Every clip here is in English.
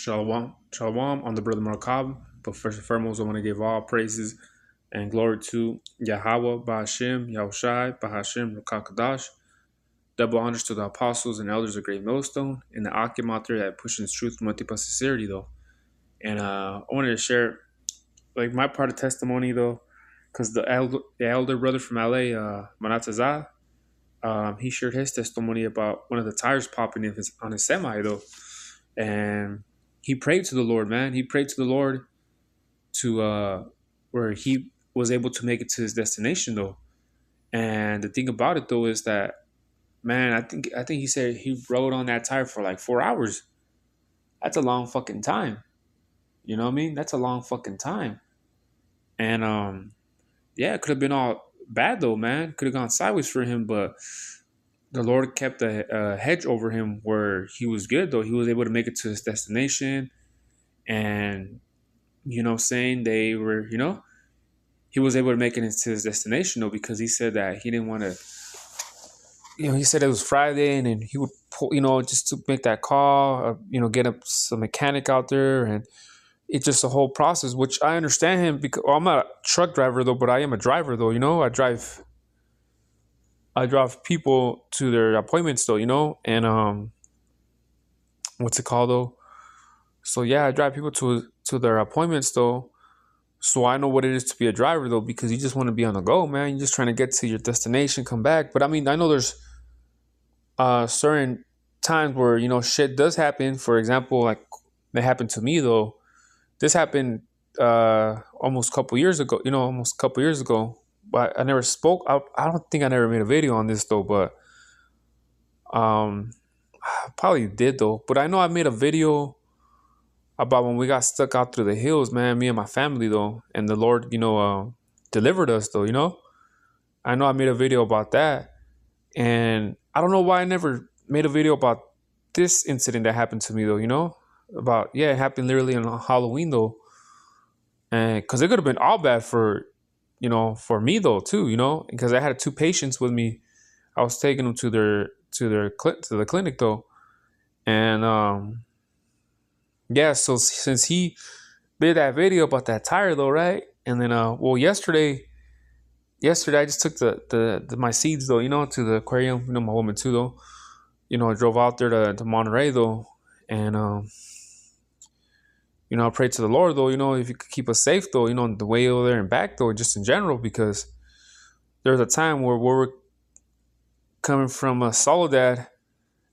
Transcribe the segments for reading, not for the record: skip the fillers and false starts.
Shalom, shalom on the brother Markab. But first and foremost, I want to give all praises and glory to Yahweh, Bahashim, Yahushai, Bahashim, Rakakadash. Double honors to the apostles and elders of Great Millstone and the Akim out there that pushing truth with multiple sincerity, though. And I wanted to share like my part of testimony, though, because the elder brother from LA, Manatazah, he shared his testimony about one of the tires popping in on his semi, though. And he prayed to the Lord, man. He prayed to the Lord to where he was able to make it to his destination, though. And the thing about it, though, is that, man, I think he said he rode on that tire for like 4 hours. That's a long fucking time. You know what I mean? That's a long fucking time. And yeah, it could have been all bad though, man. Could have gone sideways for him, but the Lord kept a hedge over him where he was good though. He was able to make it to his destination, and saying they were, he was able to make it into his destination though, because he said that he didn't want to. He said it was Friday, and then he would pull, just to make that call, get some mechanic out there, and it's just a whole process. Which I understand him because I'm not a truck driver though, but I am a driver though. I drive people to their appointments though, and what's it called though? So yeah, I drive people to their appointments though. So I know what it is to be a driver though, because you just want to be on the go, man. You're just trying to get to your destination, come back. But I mean, I know there's certain times where shit does happen. For example, like that happened to me though. This happened almost a couple years ago. But I never spoke. I don't think I never made a video on this though, but I probably did though. But I know I made a video about when we got stuck out through the hills, man, me and my family though, and the Lord, delivered us though, I know I made a video about that, and I don't know why I never made a video about this incident that happened to me though, it happened literally on Halloween though, and because it could have been all bad for me though too, because I had two patients with me. I was taking them to the clinic though, and yeah, so since he did that video about that tire though, right? And then yesterday I just took my seeds though, to the aquarium, my woman too though. I drove out there to Monterey though, and I prayed to the Lord though, if you could keep us safe though, the way over there and back though, just in general, because there's a time where we're coming from Soledad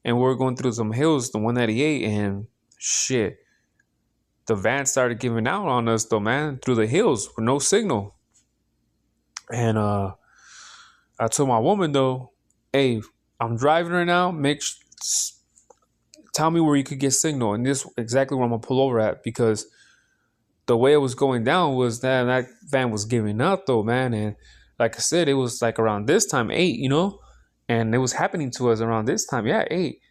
and we're going through some hills, the 198, and shit, the van started giving out on us though, man, through the hills with no signal. And I told my woman though, hey, I'm driving right now, tell me where you could get signal, and this is exactly where I'm gonna pull over at, because the way it was going down was that van was giving up though, man. And like I said, it was like around this time, 8, and it was happening to us around this time, 8.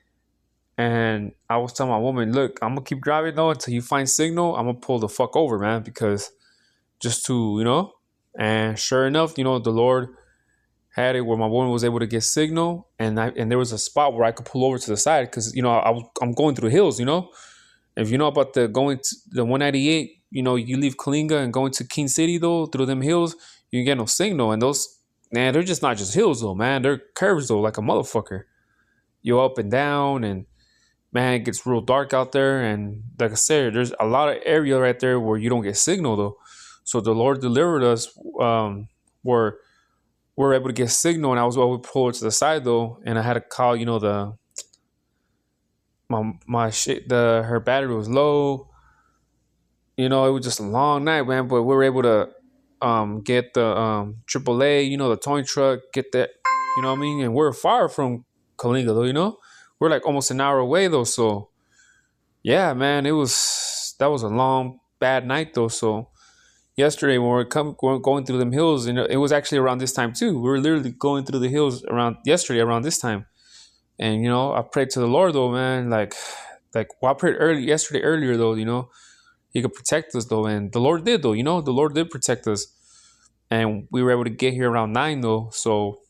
And I was telling my woman, look, I'm gonna keep driving though until you find signal. I'm gonna pull the fuck over, man, because just to, and sure enough, the Lord had it where my woman was able to get signal, and there was a spot where I could pull over to the side, because I'm going through the hills. If you know about going to the 198, you leave Kalinga and going to King City though through them hills, you get no signal, and those, man, they're just not just hills though, man, they're curves though, like a motherfucker. You're up and down, and man, it gets real dark out there, and like I said, there's a lot of area right there where you don't get signal though. So the Lord delivered us where we're able to get signal, and I was able to pull it to the side though, and I had to call, her battery was low. It was just a long night, man, but we were able to get the AAA, the towing truck, get that, what I mean? And we're far from Kalinga though, we're like almost an hour away though. So yeah, man, that was a long, bad night though. So yesterday when we're going through them hills, it was actually around this time too. We were literally going through the hills around this time. And, I prayed to the Lord though, man, I prayed earlier though, he could protect us though. And the Lord did though, the Lord did protect us. And we were able to get here around 9 though. So,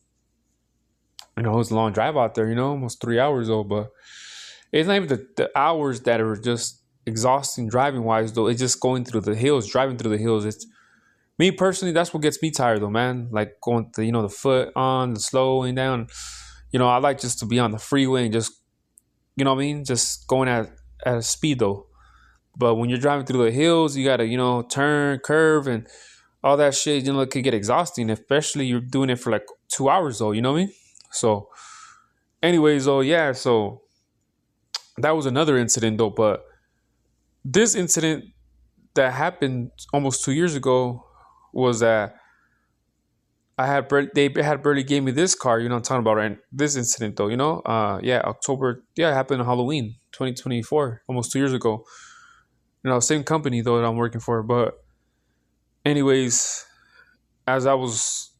it was a long drive out there, almost 3 hours though. But it's not even the hours that are just, exhausting driving wise though. It's just going through the hills, driving through the hills. It's me personally. That's what gets me tired though, man. Like going to the foot on, the slowing down. I like just to be on the freeway and just what I mean, just going at a speed though. But when you're driving through the hills, you gotta turn, curve, and all that shit. It could get exhausting, especially you're doing it for like 2 hours though. You know what I mean? So, anyways, though, yeah. So that was another incident though. But this incident that happened almost 2 years ago was that they had barely gave me this car. I'm talking about right this incident though. Yeah, October. Yeah, it happened on Halloween, 2024, almost 2 years ago. Same company though that I'm working for. But anyways, as I was,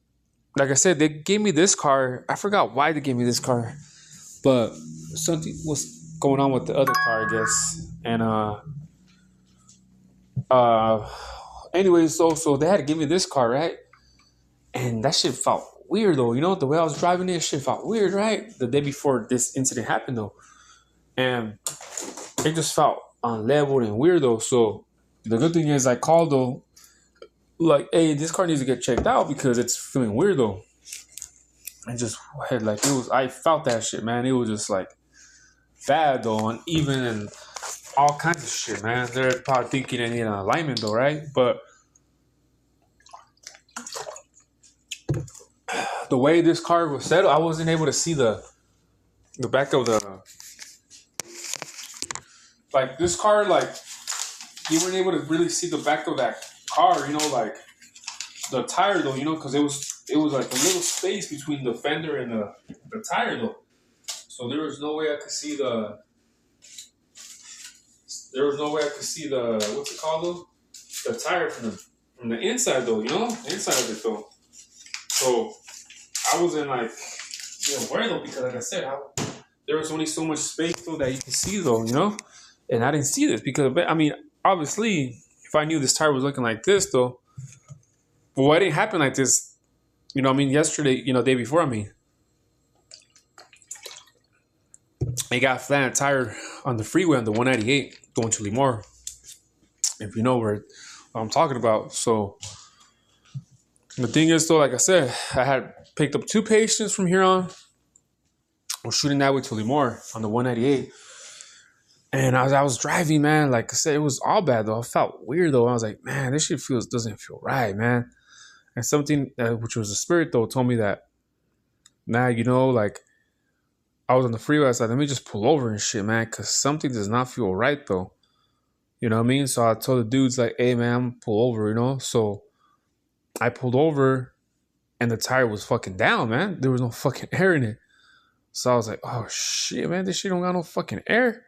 like I said, they gave me this car. I forgot why they gave me this car, but something was going on with the other car, I guess. And anyways, so they had to give me this car, right? And that shit felt weird though. The way I was driving it, shit felt weird, right? The day before this incident happened though, and it just felt unleveled and weird though. So the good thing is I called though, like, hey, this car needs to get checked out because it's feeling weird though. And just had like I felt that shit, man. It was just like bad though, uneven and all kinds of shit, man. They're probably thinking they need an alignment though, right? But the way this car was set, I wasn't able to see the back of the, like, this car, like, you weren't able to really see the back of that car, like the tire though, because it was like a little space between the fender and the tire though. So there was no way I could see the what's it called though? The tire from the inside though, the inside of it though. So I wasn't like aware though, because like I said, there was only so much space though that you can see though, and I didn't see this because, I mean, obviously, if I knew this tire was looking like this though, but why didn't it happen like this? Yesterday, day before, it got flat tire on the freeway on the 198 going to Limor. If you know what I'm talking about. So the thing is though, like I said, I had picked up 2 patients from here on. I was shooting that way to Limor on the 198. And as I was driving, man, like I said, it was all bad though. I felt weird though. I was like, man, this shit doesn't feel right, man. And something which was a spirit though told me that, nah, like, I was on the freeway. I was like, let me just pull over and shit, man, because something does not feel right though. You know what I mean? So I told the dudes like, hey man, I'm pull over, So I pulled over and the tire was fucking down, man. There was no fucking air in it. So I was like, oh shit, man, this shit don't got no fucking air.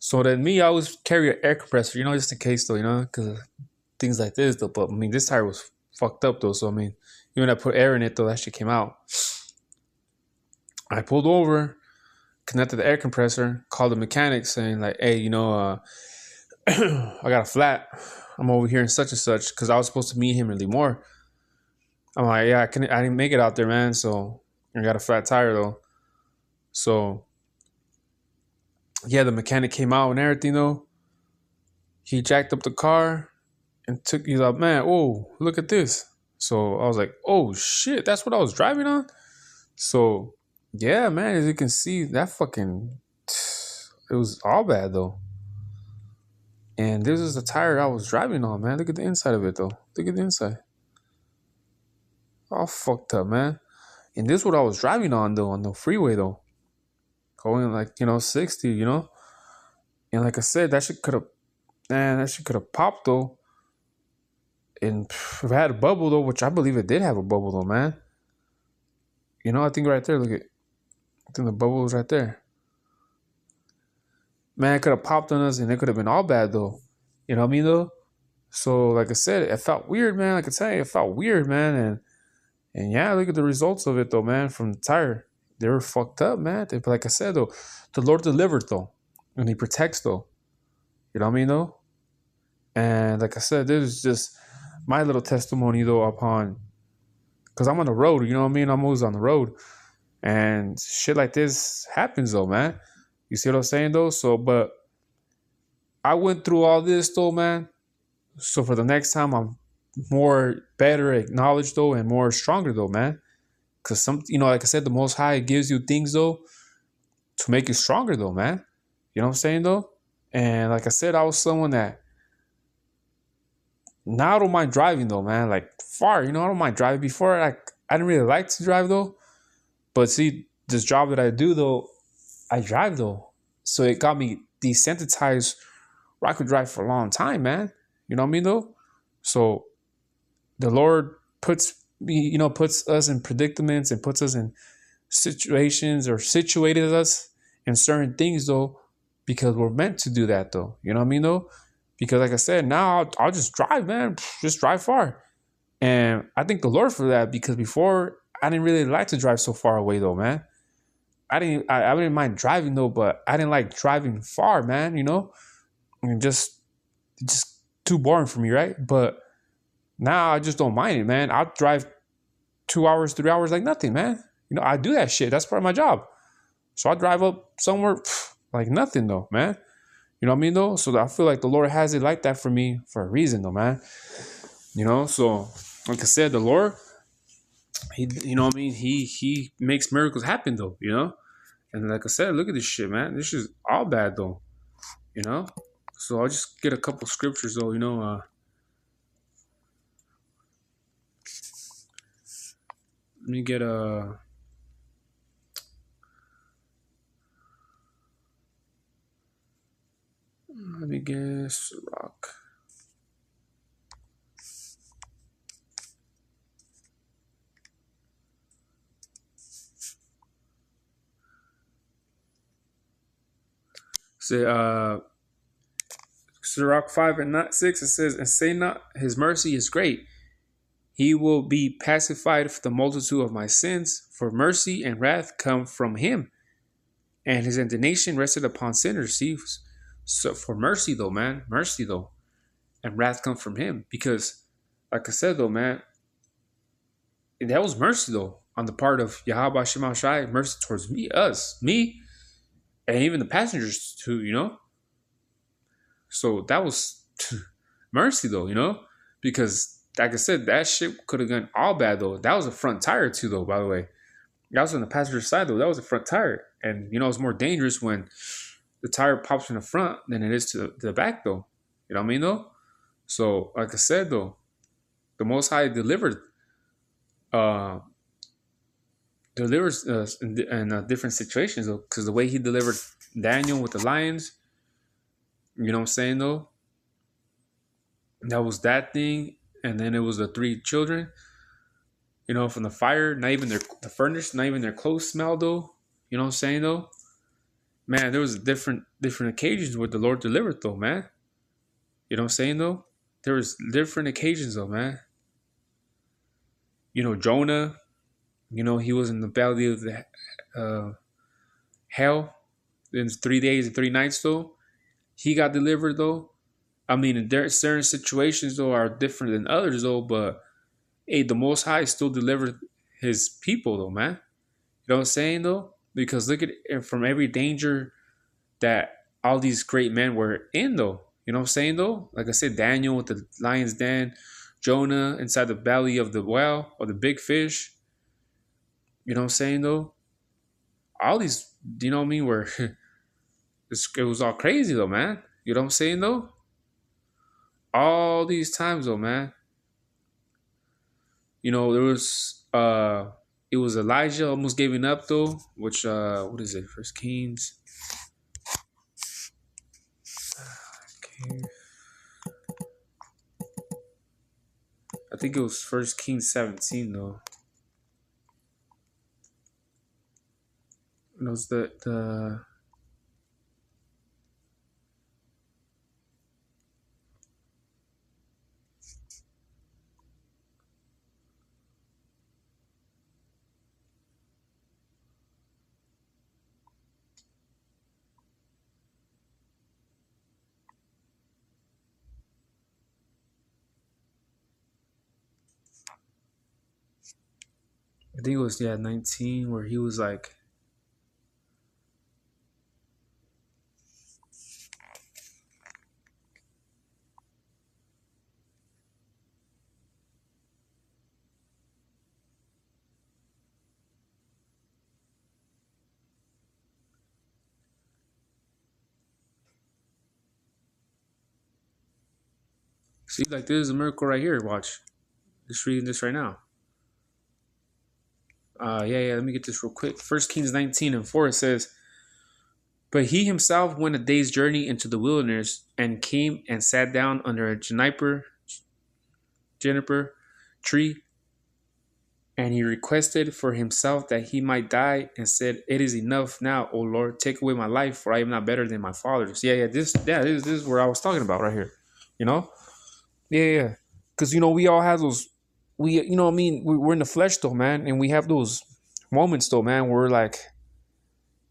So then I always carry an air compressor, just in case though, because things like this though. But this tire was fucked up though. So even when I put air in it though, that shit came out. I pulled over, connected the air compressor, called the mechanic saying like, hey, I got a flat. I'm over here in such and such, because I was supposed to meet him in Limor. I'm like, yeah, I didn't make it out there, man. So I got a flat tire though. So yeah, the mechanic came out and everything though. He jacked up the car and he's like, man, oh, look at this. So I was like, oh shit, that's what I was driving on? So yeah, man, as you can see, that it was all bad though. And this is the tire I was driving on, man. Look at the inside of it though. Look at the inside. All fucked up, man. And this is what I was driving on though, on the freeway though. Going like, 60, And like I said, that shit could have popped though. And if it had a bubble though, which I believe it did have a bubble though, man. I think right there, I think the bubble was right there. Man, it could have popped on us and it could have been all bad though. You know what I mean though? So like I said, it felt weird, man. Like I tell you, it felt weird, man. And yeah, look at the results of it though, man, from the tire. They were fucked up, man. But like I said though, the Lord delivered though. And he protects though. You know what I mean though? And like I said, this is just my little testimony though upon, because I'm on the road, you know what I mean? I'm always on the road. And shit like this happens though, man. You see what I'm saying though? So, but I went through all this though, man. So for the next time, I'm more better acknowledged though, and more stronger though, man. Cause some, like I said, the Most High gives you things though to make you stronger though, man. You know what I'm saying though? And like I said, I was someone that now I don't mind driving though, man. Like far, I don't mind driving. Before, I didn't really like to drive though. But see, this job that I do though, I drive though. So it got me desensitized where I could drive for a long time, man. You know what I mean though? So the Lord puts us in predicaments and puts us in situations or situated us in certain things though, because we're meant to do that though. You know what I mean though? Because like I said, now I'll just drive, man. Just drive far. And I thank the Lord for that, because before I didn't really like to drive so far away though, man. I didn't mind driving though, but I didn't like driving far, man, And just too boring for me, right? But now I just don't mind it, man. I'll drive 2 hours, 3 hours like nothing, man. I do that shit. That's part of my job. So I drive up somewhere like nothing though, man. You know what I mean though? So I feel like the Lord has it like that for me for a reason though, man. So like I said, the Lord, he, what I mean? He makes miracles happen though, And like I said, look at this shit, man. This is all bad though, you know. So I'll just get a couple scriptures though, Let me get a. Let me guess. Rock. Say, Sirach 5 and not 6, it says, and say not, his mercy is great. He will be pacified for the multitude of my sins, for mercy and wrath come from him, and his indignation rested upon sinners. See, so for mercy though, man, mercy though, and wrath come from him, because, like I said though, man, that was mercy though on the part of Yahweh Shema Shai, mercy towards me, and even the passengers too, So that was mercy though, because like I said, that shit could have gone all bad though. That was a front tire too though, by the way. That was on the passenger side though. That was a front tire. And it's more dangerous when the tire pops in the front than it is to the back though. You know what I mean though? So like I said though, the Most High delivers us in different situations though, because the way he delivered Daniel with the lions, you know what I'm saying though? That was that thing. And then it was the 3 children, from the fire, not even the furnace, not even their clothes smelled though. You know what I'm saying though? Man, there was different occasions where the Lord delivered though, man. You know what I'm saying though? There was different occasions though, man. Jonah, he was in the belly of the hell in 3 days and 3 nights though. He got delivered though. I mean, certain situations though are different than others though, but hey, the Most High still delivered his people though, man. You know what I'm saying though? Because look at it, from every danger that all these great men were in though. You know what I'm saying though? Like I said, Daniel with the lion's den, Jonah inside the belly of the whale or the big fish. You know what I'm saying though? All these, you know what I mean, were it was all crazy though, man. You know what I'm saying though? All these times though, man. There was it was Elijah almost giving up though, which what is it? First Kings. Okay. I think it was First Kings 17 though. It was the I think it was 19 where he was like, See, like this is a miracle right here. Watch. Just reading this right now. Yeah. Let me get this real quick. First Kings 19:4 it says, "But he himself went a day's journey into the wilderness and came and sat down under a juniper tree, and he requested for himself that he might die, and said, 'It is enough now, O Lord, take away my life, for I am not better than my fathers.'" This is where I was talking about right here. You know? Yeah. Because we all have those. What I mean. We're in the flesh though, man, and we have those moments though, man, where we're like,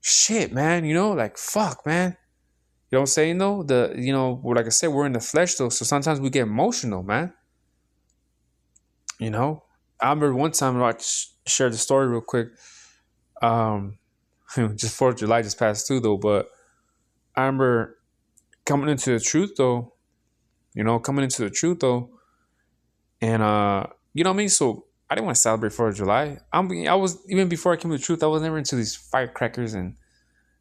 shit, man. Like fuck, man. You know what I'm saying though? Like I said, we're in the flesh though, so sometimes we get emotional, man. You know, I remember one time I shared the story real quick. Um, just 4th of July just passed too though, but I remember coming into the truth though. And you know what I mean. So I didn't want to celebrate 4th of July. I was even before I came to the truth. I was never into these firecrackers and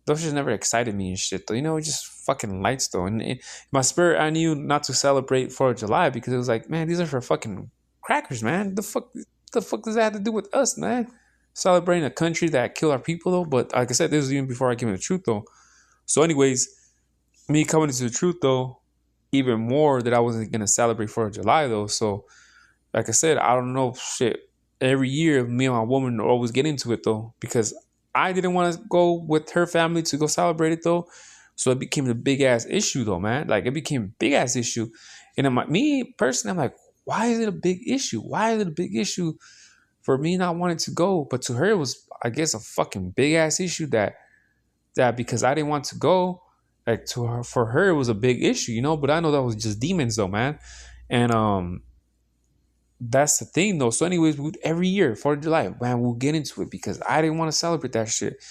those just never excited me and shit though. Just fucking lights though. And my spirit, I knew not to celebrate 4th of July because it was like, man, these are for fucking crackers, man. The fuck does that have to do with us, man? Celebrating a country that killed our people though. But like I said, this was even before I came to the truth though. So anyways, me coming into the truth though, even more that I wasn't gonna celebrate 4th of July though. So like I said, I don't know shit. Every year, me and my woman always get into it though because I didn't want to go with her family to go celebrate it though. So it became a big ass issue though, man. Like it became a big ass issue. And me personally, I'm like, why is it a big issue? Why is it a big issue for me not wanting to go? But to her, it was, I guess, a fucking big ass issue that because I didn't want to go, like for her, it was a big issue, But I know that was just demons though, man. And that's the thing though. So anyways, every year 4th of July, man, we'll get into it because I didn't want to celebrate that shit.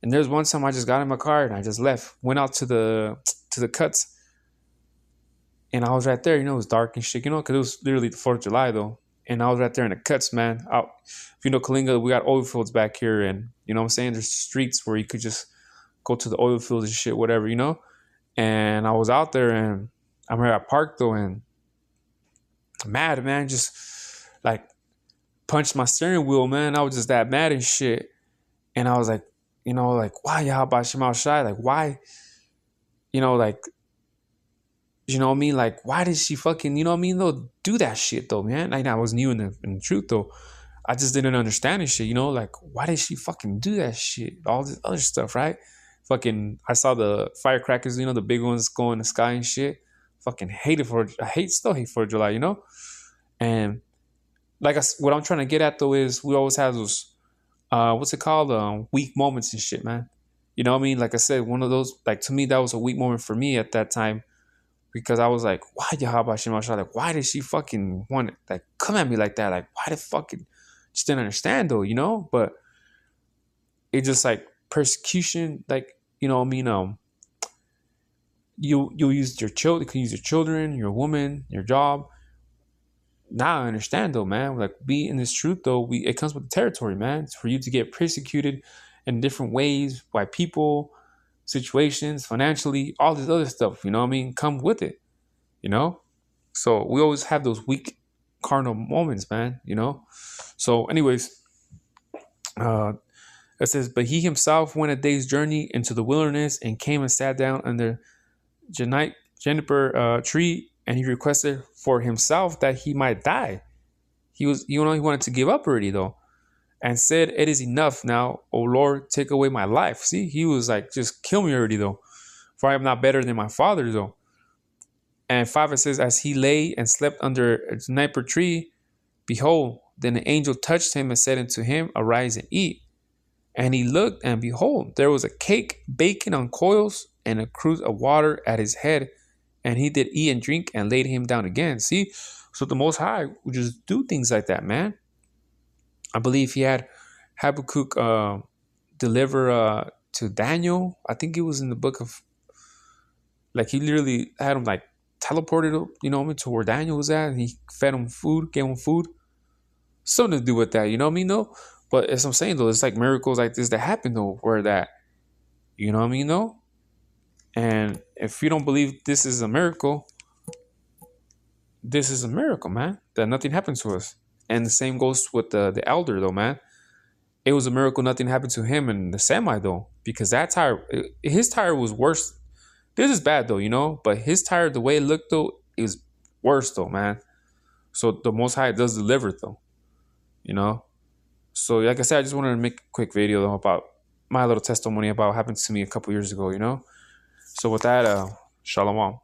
And there's one time I just got in my car and I just left, went out to the cuts, and I was right there. It was dark and shit, because it was literally the 4th of July though, and I was right there in the cuts, man. Out, if you know Kalinga, we got oil fields back here, and you know what I'm saying. There's streets where you could just go to the oil fields and shit, whatever, And I was out there, and I'm here at park though, and I'm mad, man, just like punched my steering wheel, man. I was just that mad and shit. And I was like, why Yahabashim Shai? Like, why? Like, you know what I mean? Like, why did she fucking, though, do that shit though, man? Like, I was new in the truth though. I just didn't understand this shit, like, why did she fucking do that shit? All this other stuff, right? Fucking, I saw the firecrackers, the big ones go in the sky and shit. Fucking still hate 4th of July, And like what I'm trying to get at though is we always have those what's it called, weak moments and shit, man. You know what I mean? Like I said, one of those, like, to me that was a weak moment for me at that time because I was like, why Yahabashim? Like, why did she fucking want to like come at me like that? Like, why the fucking just didn't understand though, But it just like persecution, like, you use your children, you can use your children, your woman, your job. Now I understand though, man. Like, be in this truth though, it comes with the territory, man. It's for you to get persecuted in different ways by people, situations, financially, all this other stuff. You know what I mean? Come with it. So we always have those weak carnal moments, man. So, anyways, it says, but he himself went a day's journey into the wilderness and came and sat down under juniper tree. And he requested for himself that he might die. He wanted to give up already though, and said, "It is enough now, O Lord, take away my life." See, he was like, "Just kill me already though, for I am not better than my father though." And 5 it says, as he lay and slept under a juniper tree, behold, then the angel touched him and said unto him, "Arise and eat." And he looked, and behold, there was a cake baking on coals and a cruse of water at his head. And he did eat and drink and laid him down again. See, so the Most High would just do things like that, man. I believe he had Habakkuk deliver to Daniel. I think it was in the book of, like, he literally had him like teleported, to where Daniel was at, and he fed him food, gave him food. Something to do with that, you know what I mean, though? But as I'm saying, though, it's like miracles like this that happen, though, where that, you know what I mean, though? And if you don't believe this is a miracle, this is a miracle, man, that nothing happened to us. And the same goes with the elder, though, man. It was a miracle nothing happened to him and the semi, though, because that tire, his tire was worse. This is bad, though, but his tire, the way it looked, though, it was worse, though, man. So the Most High does deliver, though, you know. So, like I said, I just wanted to make a quick video, though, about my little testimony about what happened to me a couple years ago, So with that, shalom.